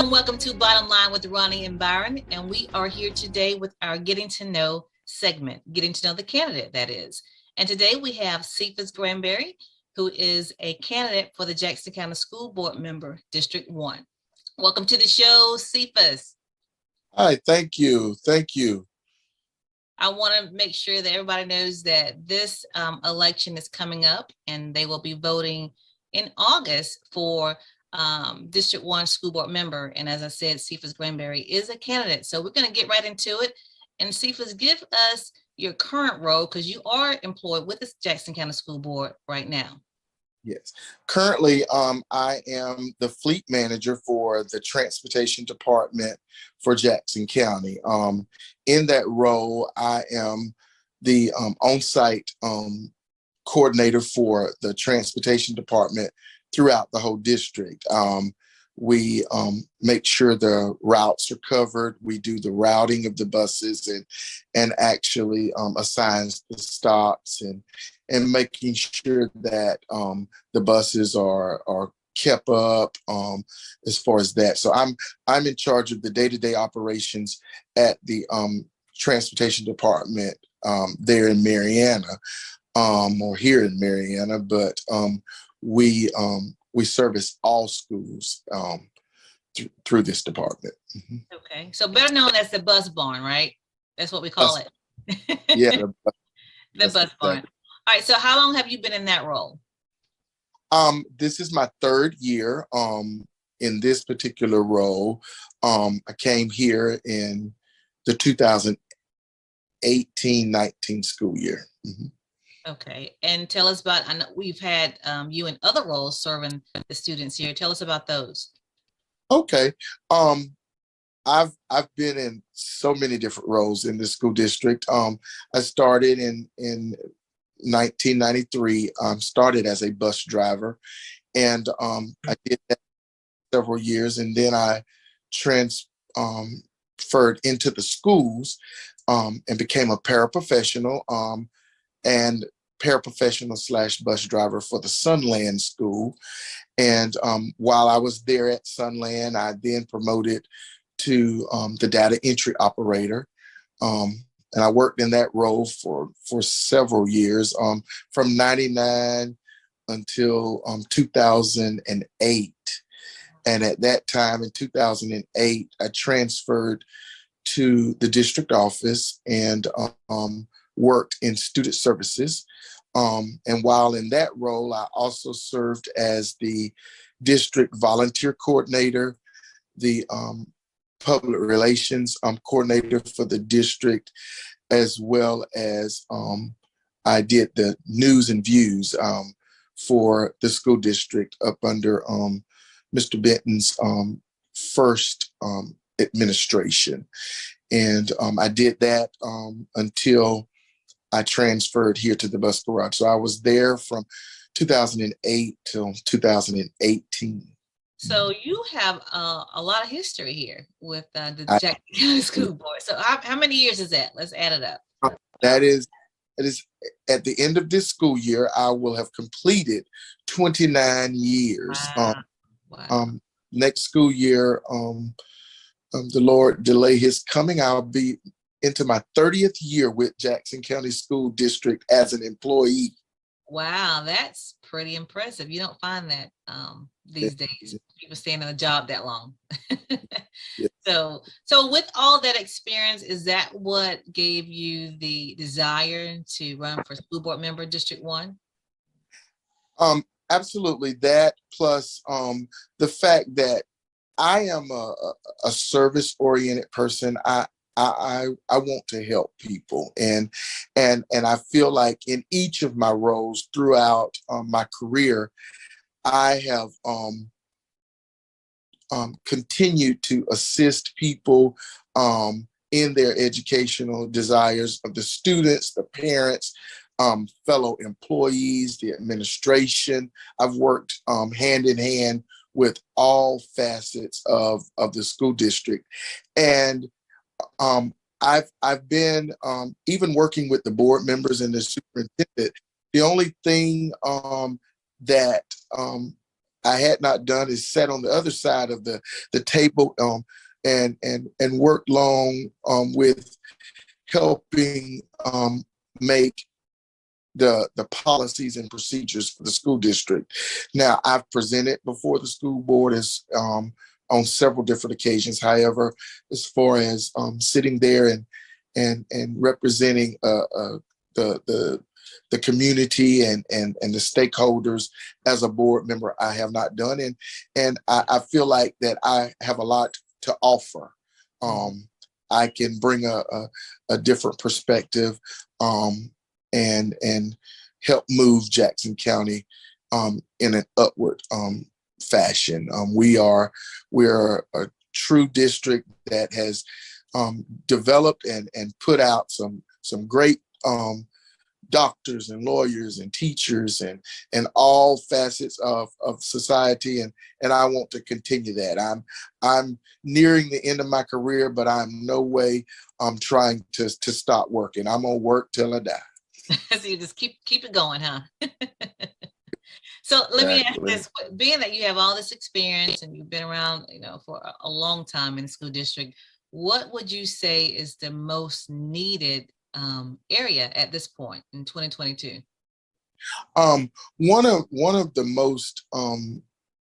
Welcome to Bottom Line with Roni and Byron. And we are here today with our Getting to Know segment, getting to know the candidate, that is. And today we have Cephas Granberry, who is a candidate for the Jackson County School Board member, District 1. Welcome to the show, Cephas. Hi, thank you. Thank you. I want to make sure that everybody knows that this election is coming up and they will be voting in August for District 1 school board member. And as I said, Cephas Granberry is a candidate. So we're going to get right into it. And Cephas, give us your current role because you are employed with the Jackson County School Board right now. Yes. Currently, I am the fleet manager for the transportation department for Jackson County. In that role, I am the on-site coordinator for the transportation department throughout the whole district. We make sure the routes are covered. We do the routing of the buses and actually assigns the stops and making sure that the buses are kept up as far as that. So I'm in charge of the day-to-day operations at the transportation department there in Marianna, or here in Marianna, but we service all schools through this department. Mm-hmm. Okay, so better known as the bus barn, right? That's what we call it. Yeah, the bus barn. All right, so how long have you been in that role? This is my third year in this particular role. I came here in the 2018-19 school year. Mm-hmm. Okay, and tell us about, I know we've had you in other roles serving the students here. Tell us about those. Okay. I've been in so many different roles in the school district. I started in 1993, started as a bus driver, and I did that several years, and then I transferred into the schools and became a paraprofessional and paraprofessional / bus driver for the Sunland School. And while I was there at Sunland, I then promoted to the data entry operator. And I worked in that role for several years, from 99 until 2008. And at that time, in 2008, I transferred to the district office and worked in student services. And while in that role, I also served as the district volunteer coordinator, the public relations coordinator for the district, as well as I did the news and views for the school district up under Mr. Benton's first administration. And I did that until I transferred here to the bus garage. So I was there from 2008 till 2018. So you have a lot of history here with the Jackson County School Board. So how many years is that? Let's add it up. That is at the end of this school year, I will have completed 29 years. Wow. Next school year, the Lord delay his coming, I'll be into my 30th year with Jackson County School District as an employee. Wow, that's pretty impressive. You don't find that these days, people staying in a job that long. Yeah. So with all that experience, is that what gave you the desire to run for school board member District 1? Absolutely. That plus the fact that I am a service-oriented person. I want to help people, and I feel like in each of my roles throughout my career, I have continued to assist people in their educational desires of the students, the parents, fellow employees, the administration. I've worked hand in hand with all facets of the school district, and I've been even working with the board members and the superintendent. The only thing that I had not done is sat on the other side of the table, and worked long with helping make the policies and procedures for the school district. Now, I've presented before the school board as on several different occasions. However, as far as sitting there and representing the community and the stakeholders as a board member, I have not done. And I feel like that I have a lot to offer. I can bring a different perspective and help move Jackson County in an upward fashion. We're a true district that has developed and put out some great doctors and lawyers and teachers and all facets of society, and I want to continue that. I'm nearing the end of my career, but I'm no way trying to stop working. I'm gonna work till I die. So you just keep it going, huh? So let me ask this: being that you have all this experience and you've been around, for a long time in the school district, what would you say is the most needed area at this point in 2022? One of the most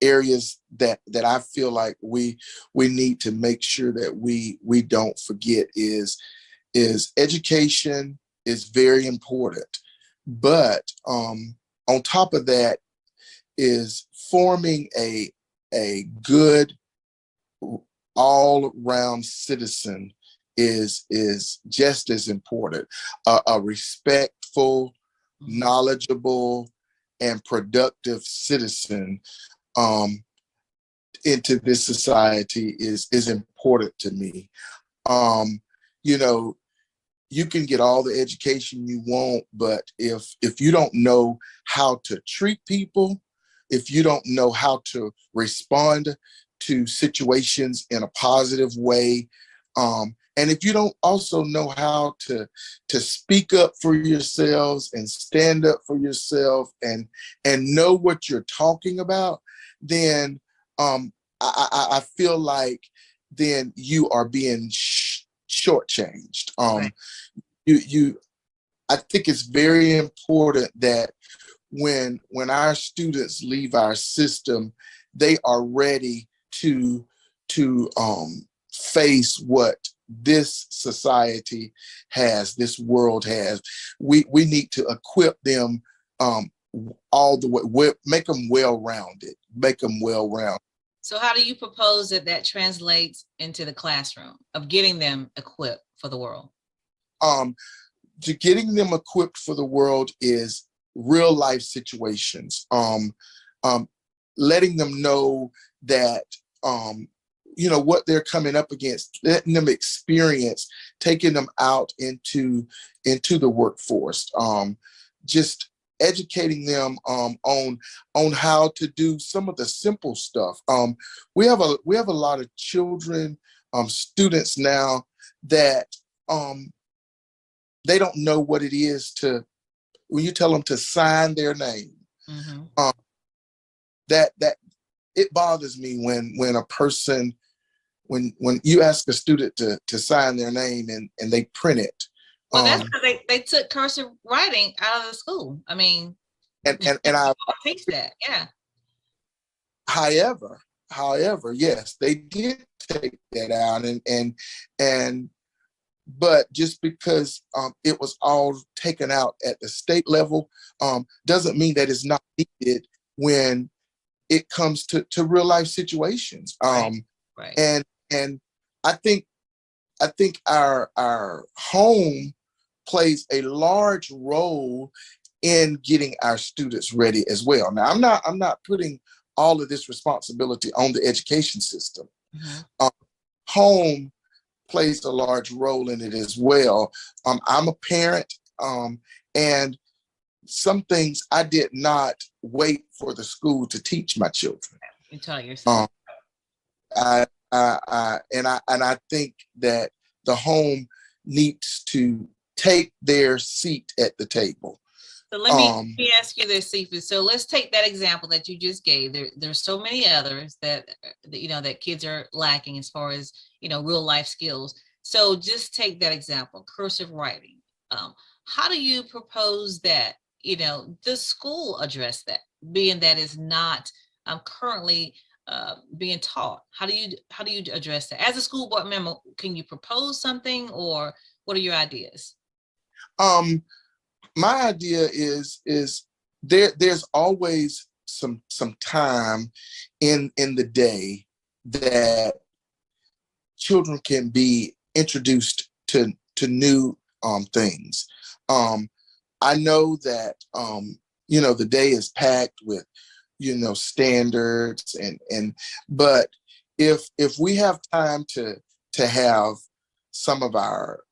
areas that I feel like we need to make sure that we don't forget is education is very important, but on top of that is forming a good all-round citizen is just as important. A respectful, knowledgeable, and productive citizen into this society is important to me. You can get all the education you want, but if you don't know how to treat people, if you don't know how to respond to situations in a positive way, and if you don't also know how to speak up for yourselves and stand up for yourself and know what you're talking about, then I feel like then you are being shortchanged. Right. I think it's very important that when our students leave our system, they are ready to face what this society has, this world has. We need to equip them all the way, make them well-rounded, So how do you propose that translates into the classroom of getting them equipped for the world? To getting them equipped for the world is real life situations. Letting them know that what they're coming up against, letting them experience, taking them out into the workforce, just educating them on how to do some of the simple stuff. We have a lot of children, students now that they don't know what it is to, when you tell them to sign their name. That it bothers me when a person, when you ask a student to sign their name and they print it. Well, that's because they took cursive writing out of the school. I mean, and I teach that, yeah. However, yes, they did take that out, and but just because it was all taken out at the state level doesn't mean that it's not needed when it comes to real life situations. Right. And I think our home plays a large role in getting our students ready as well. Now, I'm not putting all of this responsibility on the education system. Home plays a large role in it as well. I'm a parent, and some things I did not wait for the school to teach my children. You tell yourself. I think that the home needs to take their seat at the table. So let me ask you this, Sifu. So let's take that example that you just gave. There's so many others that you know that kids are lacking as far as real life skills. So just take that example, cursive writing. Um, how do you propose that the school address that, being that is not currently being taught? How do you address that as a school board member? Can you propose something, or what are your ideas? Um, my idea is there's always some time in the day that children can be introduced to new things. Um, I know that the day is packed with standards and but if we have time to have some of our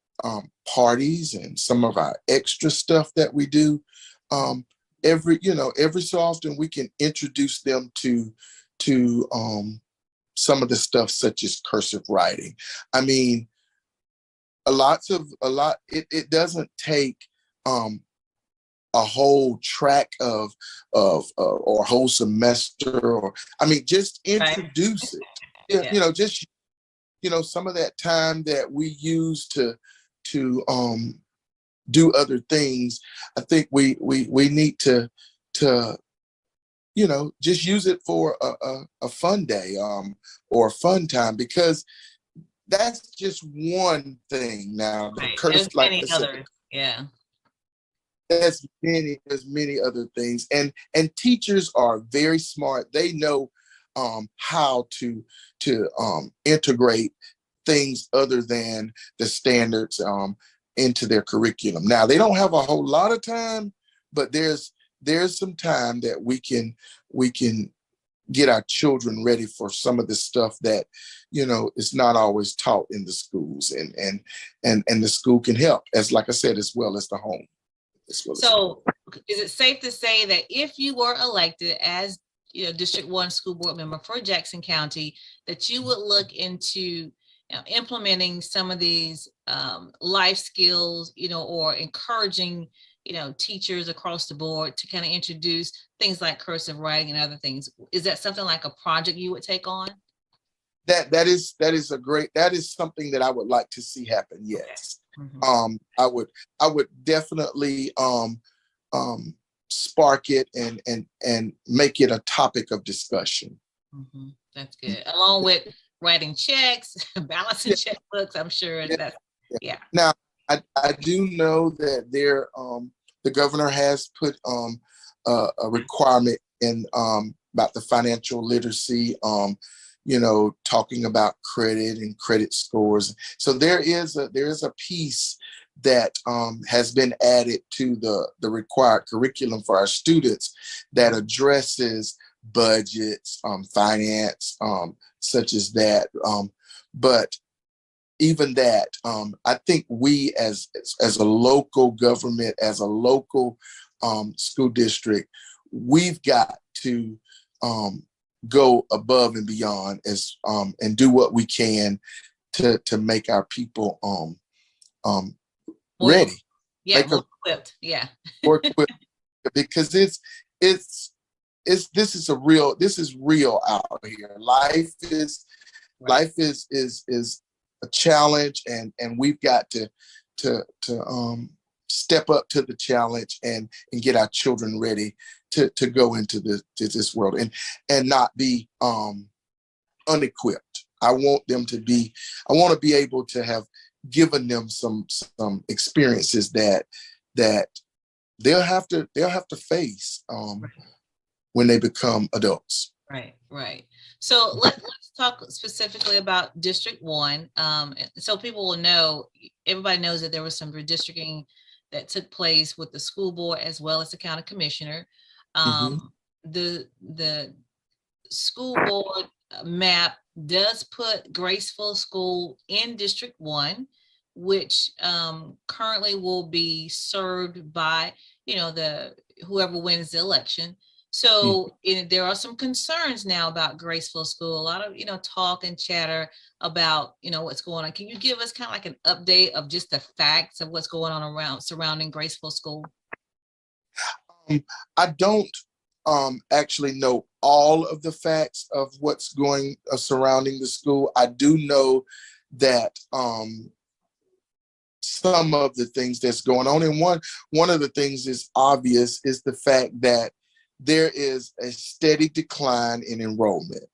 parties and some of our extra stuff that we do, every so often we can introduce them to some of the stuff such as cursive writing. I mean, it doesn't take um, a whole track or a whole semester, or I mean, just Right. introduce it. Yeah, Yeah. just some of that time that we use to do other things. I think we need to just use it for a fun day, or a fun time, because that's just one thing. Now the Right. curse, There's like I many said, others. Yeah. there's many other things, and teachers are very smart. They know how to integrate things other than the standards into their curriculum. Now they don't have a whole lot of time, but there's some time that we can get our children ready for some of the stuff that is not always taught in the schools, and the school can help, as like I said, as well as the home, as well as the home. So is it safe to say that if you were elected as District 1 school board member for Jackson County, that you would look into implementing some of these life skills, or encouraging, teachers across the board to kind of introduce things like cursive writing and other things? Is that something like a project you would take on? That is something that I would like to see happen. Okay. Yes. Mhm. I would definitely spark it and make it a topic of discussion. Mhm. That's good. Along with writing checks, balancing Yeah, checkbooks, I'm sure yeah, that's, yeah. yeah. Now, I do know that the governor has put a requirement in about the financial literacy, talking about credit and credit scores. So there is a piece that has been added to the required curriculum for our students that addresses budgets, finance, such as that. But even that, I think we as a local government, as a local school district, we've got to go above and beyond and do what we can to make our people More, ready, yeah, make more them equipped. Yeah. work with, because it's this is real out here. Right. Life is a challenge, and we've got to step up to the challenge and get our children ready to go into this world and not be unequipped. I want to be able to have given them some experiences that they'll have to face when they become adults. Right, right. So let's talk specifically about District 1. So people will know, everybody knows that there was some redistricting that took place with the school board as well as the county commissioner. Hmm. The school board map does put Graceful School in District 1, which currently will be served by, the whoever wins the election. So there are some concerns now about Graceful School. A lot of, talk and chatter about, what's going on. Can you give us kind of like an update of just the facts of what's going on around surrounding Graceful School? I don't actually know all of the facts of what's going surrounding the school. I do know that some of the things that's going on, and one of the things is obvious is the fact that there is a steady decline in enrollment.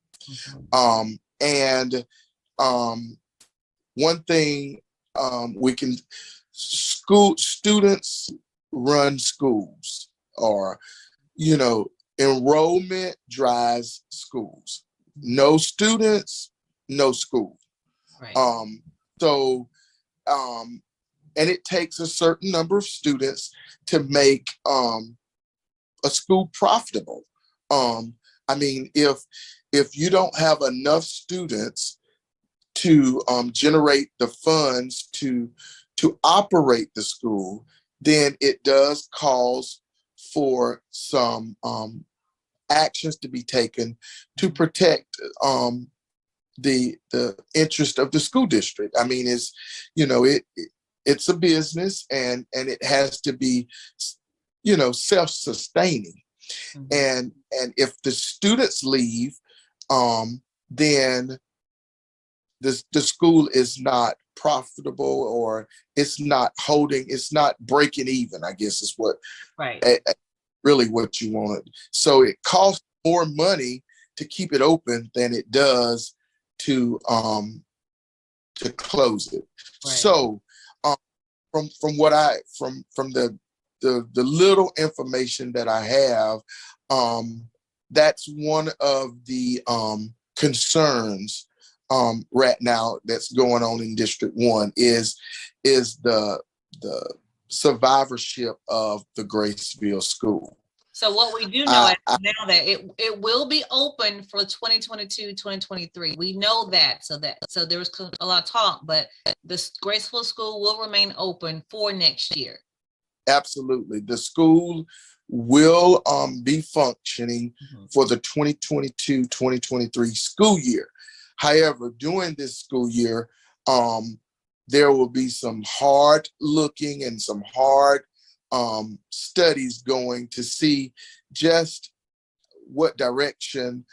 And one thing we can students run schools, or enrollment drives schools. No students, no school. Right. So and it takes a certain number of students to make a school profitable. I mean, if you don't have enough students to generate the funds to operate the school, then it does cause for some actions to be taken to protect the interest of the school district. I mean, it's a business, and it has to be self-sustaining. And if the students leave, then the school is not profitable, or it's not breaking even, I guess is what really what you wanted. So it costs more money to keep it open than it does to close it. Right. So from the little information that I have, that's one of the concerns right now that's going on in District 1 is the survivorship of the Graceville school. So what we do know now that it will be open for 2022, 2023. We know that. So there was a lot of talk, but the Graceville school will remain open for next year. Absolutely. The school will be functioning for the 2022-2023 school year. However, during this school year, there will be some hard looking and some hard studies going to see just what direction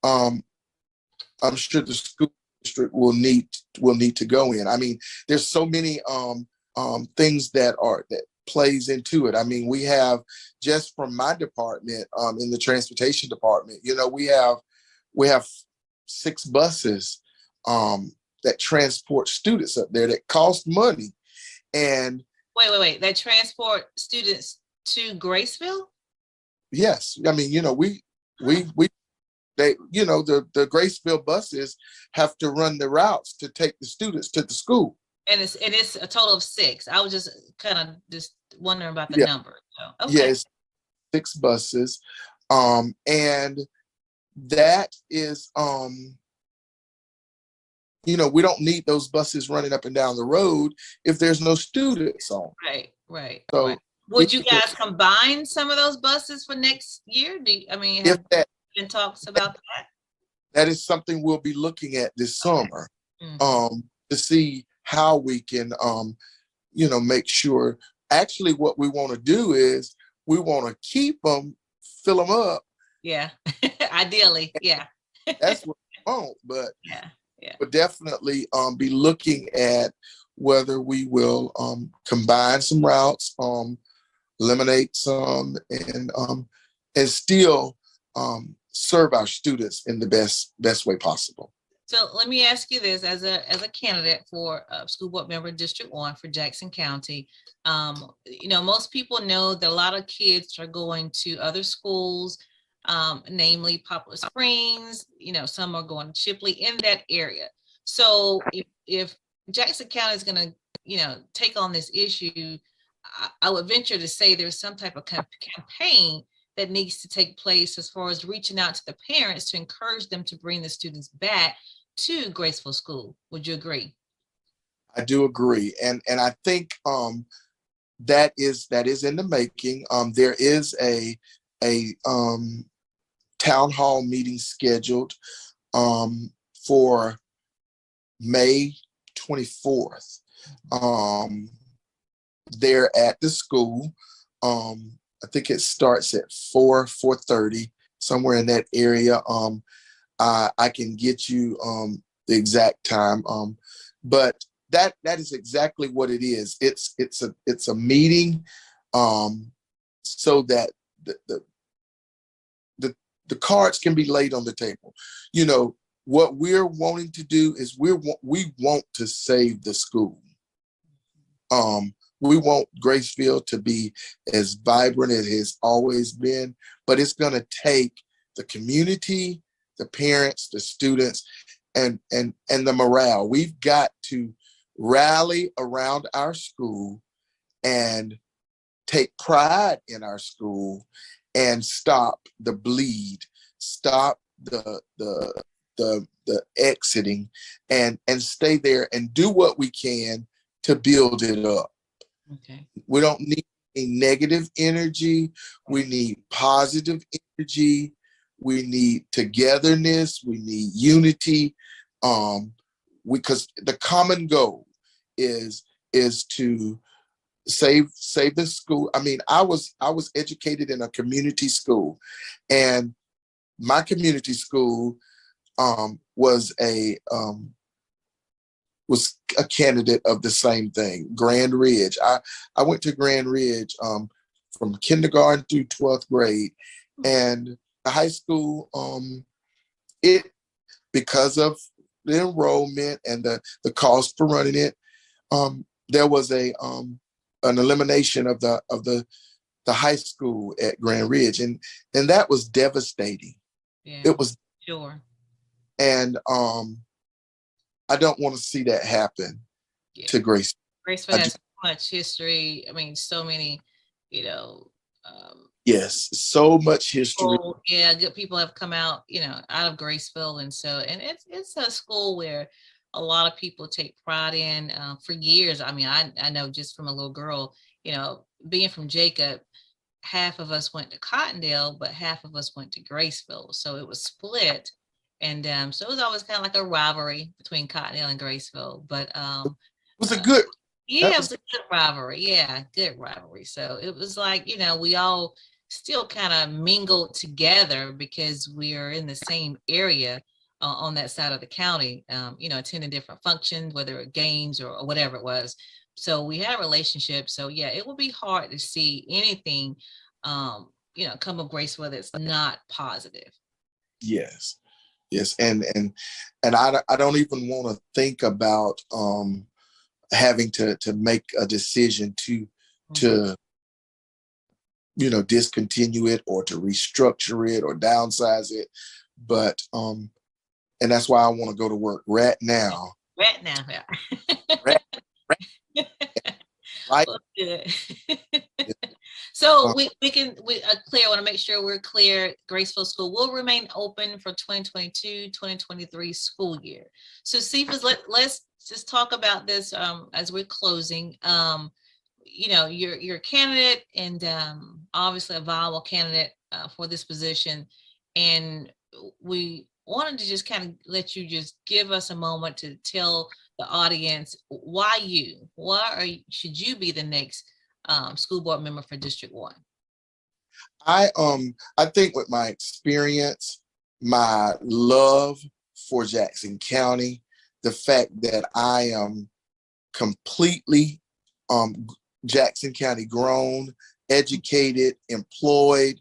I'm sure the school district will need to go in. I mean, there's so many things that plays into it. I mean, we have, just from my department, in the transportation department, we have 6 buses that transport students up there that cost money. And wait, that transport students to Graceville? Yes. I mean, the Graceville buses have to run the routes to take the students to the school. And it's a total of 6. I was just kind of just wondering about the number. So, okay. Yes, 6 buses. And that is, we don't need those buses running up and down the road if there's no students on. Right. So would you guys combine some of those buses for next year? Have been talks about that? That is something we'll be looking at this summer, to see how we can, make sure. Actually, what we want to do is we want to keep them, fill them up. Yeah, ideally, yeah. That's what we want, but yeah. But definitely be looking at whether we will combine some routes, eliminate some, and still serve our students in the best way possible. So let me ask you this: as a candidate for school board member District 1 for Jackson County, most people know that a lot of kids are going to other schools, namely Poplar Springs. Some are going to Chipley, in that area. So if Jackson County is going to, take on this issue, I would venture to say there's some type of campaign that needs to take place as far as reaching out to the parents to encourage them to bring the students back to Graceville School. Would you agree? I do agree, and I think that is in the making. There is a town hall meeting scheduled for May 24th. There at the school. I think it starts at 4:30, somewhere in that area. I can get you the exact time. But that is exactly what it is. It's a meeting, so that the the the cards can be laid on the table. You know, what we're wanting to do is we want to save the school. We want Gracefield to be as vibrant as it has always been, but it's going to take the community, the parents, the students, and the morale. We've got to rally around our school and take pride in our school and stop the bleed, stop the exiting, and stay there and do what we can to build it up. Okay. We don't need a negative energy. We need positive energy. We need togetherness. We need unity. Because the common goal is to save the school. I mean, I was educated in a community school, and my community school was a candidate of the same thing. Grand Ridge. I went to Grand Ridge from kindergarten through 12th grade, and the high school, it, because of the enrollment and the cost for running it, there was an elimination of the high school at Grand Ridge, and that was devastating. Yeah, It was, sure. and I don't want to see that happen to Grace. Graceful has so much history. I mean, so many, you know, yes, so much history. people, yeah, good people have come out, out of Graceville, and it's a school where a lot of people take pride in for years. I mean, I know just from a little girl, being from Jacob, half of us went to Cottondale, but half of us went to Graceville, so it was split. And so it was always kind of like a rivalry between Cottondale and Graceville. But It was a good. yeah, it was a good rivalry. Yeah, good rivalry. So it was like, we all still kind of mingled together because we are in the same area on that side of the county, attending different functions, whether it games or whatever it was. So we had a relationship. So yeah, it would be hard to see anything, come of Graceville that's not positive. Yes. Yes, and I don't even want to think about having to make a decision to discontinue it or to restructure it or downsize it, but and that's why I want to go to work right now. Right now, yeah. Right, right. Well, good. So we clear. I want to make sure we're clear. Graceville School will remain open for 2022-2023 school year. So Cephas, let's just talk about this as we're closing. You're a candidate, and obviously a viable candidate for this position, and we wanted to just kind of let you just give us a moment to tell the audience why should you be the next school board member for District 1? I think with my experience, my love for Jackson County, the fact that I am completely Jackson County grown, educated, employed.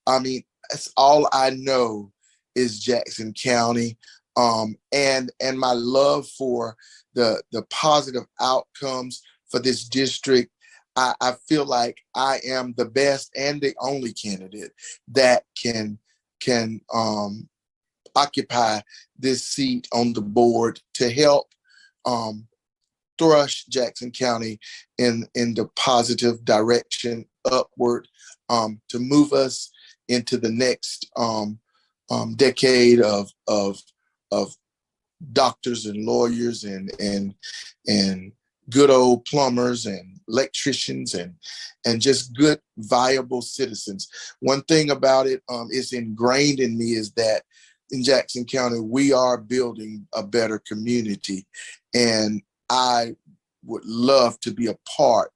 I mean, that's all I know is Jackson County. And my love for the positive outcomes for this district. I feel like I am the best and the only candidate that can occupy this seat on the board to help thrust Jackson County in the positive direction upward, to move us into the next decade of doctors and lawyers and good old plumbers and electricians and just good, viable citizens. One thing about it is ingrained in me is that in Jackson County, we are building a better community. And I would love to be a part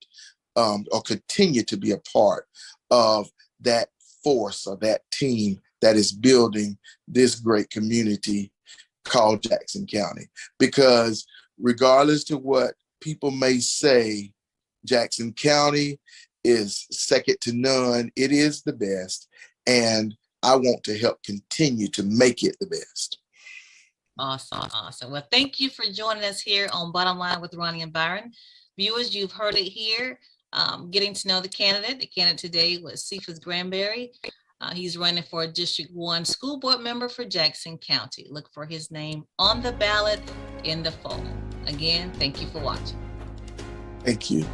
or continue to be a part of that force or that team that is building this great community called Jackson County. Because regardless to what people may say, Jackson County is second to none. It is the best. And I want to help continue to make it the best. Awesome. Awesome. Well, thank you for joining us here on Bottom Line with Roni and Byron. Viewers, you've heard it here. Getting to know the candidate. The candidate today was Cephas Granberry. He's running for a District 1 school board member for Jackson County. Look for his name on the ballot in the fall. Again, thank you for watching. Thank you.